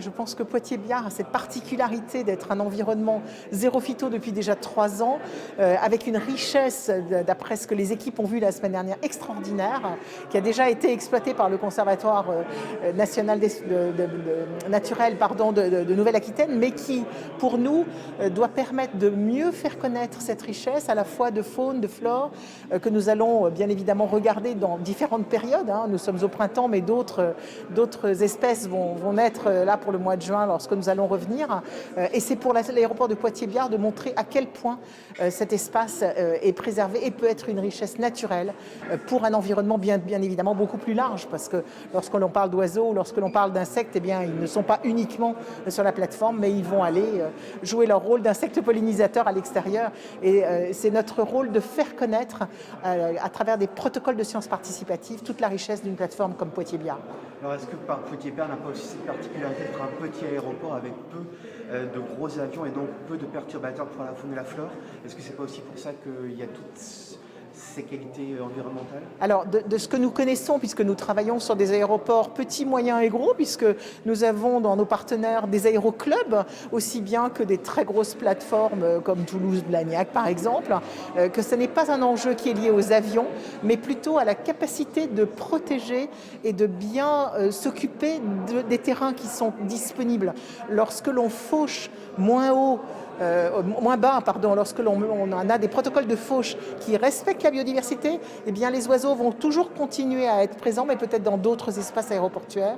Je pense que Poitiers-Biard a cette particularité d'être un environnement zéro phyto depuis déjà 3 ans, avec une richesse, d'après ce que les équipes ont vu la semaine dernière, extraordinaire, qui a déjà été exploitée par le Conservatoire national naturel de Nouvelle-Aquitaine, mais qui, pour nous, doit permettre de mieux faire connaître cette richesse, à la fois de faune, de flore, que nous allons bien évidemment regarder dans différentes périodes. Nous sommes au printemps, mais d'autres espèces vont naître là pour le mois de juin lorsque nous allons revenir. Et c'est pour l'aéroport de Poitiers-Biard de montrer à quel point cet espace est préservé et peut être une richesse naturelle pour un environnement bien évidemment beaucoup plus large, parce que lorsque l'on parle d'oiseaux, lorsque l'on parle d'insectes, eh bien, ils ne sont pas uniquement sur la plateforme, mais ils vont aller jouer leur rôle d'insectes pollinisateurs à l'extérieur. Et c'est notre rôle de faire connaître à travers des protocoles de sciences participatives toute la richesse d'une plateforme comme Poitiers-Biard. Alors est-ce que Poitiers-Biard n'a pas aussi cette particularité d'être un petit aéroport avec peu de gros avions et donc peu de perturbateurs pour la faune et la flore? Est-ce que c'est pas aussi pour ça qu'il y a toutes ces qualités environnementales? Alors, de ce que nous connaissons, puisque nous travaillons sur des aéroports petits, moyens et gros, puisque nous avons dans nos partenaires des aéroclubs, aussi bien que des très grosses plateformes comme Toulouse-Blagnac par exemple, que ce n'est pas un enjeu qui est lié aux avions, mais plutôt à la capacité de protéger et de bien s'occuper des terrains qui sont disponibles. Lorsque l'on fauche moins bas, lorsque l'on a des protocoles de fauche qui respectent la biodiversité, eh bien les oiseaux vont toujours continuer à être présents, mais peut-être dans d'autres espaces aéroportuaires.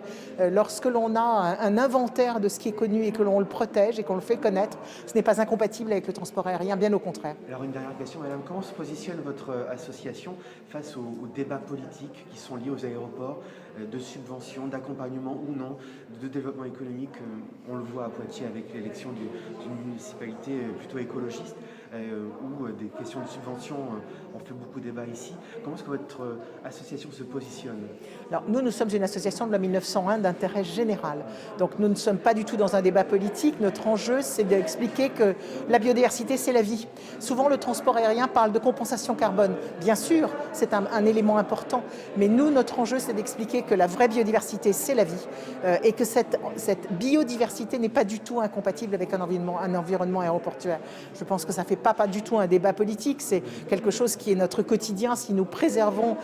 Lorsque l'on a un inventaire de ce qui est connu et que l'on le protège et qu'on le fait connaître, ce n'est pas incompatible avec le transport aérien, bien au contraire. Alors une dernière question, madame, comment se positionne votre association face aux débats politiques qui sont liés aux aéroports, de subventions, d'accompagnement ou non, de développement économique? On le voit à Poitiers avec l'élection d'une municipalité plutôt écologiste, où des questions de subvention ont fait beaucoup de débat ici. Comment est-ce que votre association se positionne? Alors, nous sommes une association de la 1901 d'intérêt général. Donc nous ne sommes pas du tout dans un débat politique. Notre enjeu, c'est d'expliquer que la biodiversité, c'est la vie. Souvent, le transport aérien parle de compensation carbone. Bien sûr, c'est un élément important. Mais nous, notre enjeu, c'est d'expliquer que la vraie biodiversité, c'est la vie. Et que cette biodiversité n'est pas du tout incompatible avec un environnement aéroportuaire. Je pense que ça ne fait pas du tout un débat politique. C'est quelque chose qui est notre quotidien si nous préservons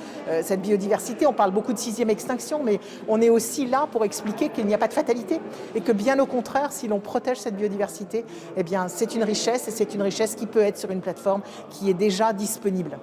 cette biodiversité. On parle beaucoup de 6e extinction, mais on est aussi là pour expliquer qu'il n'y a pas de fatalité et que bien au contraire, si l'on protège cette biodiversité, eh bien, c'est une richesse et c'est une richesse qui peut être sur une plateforme qui est déjà disponible.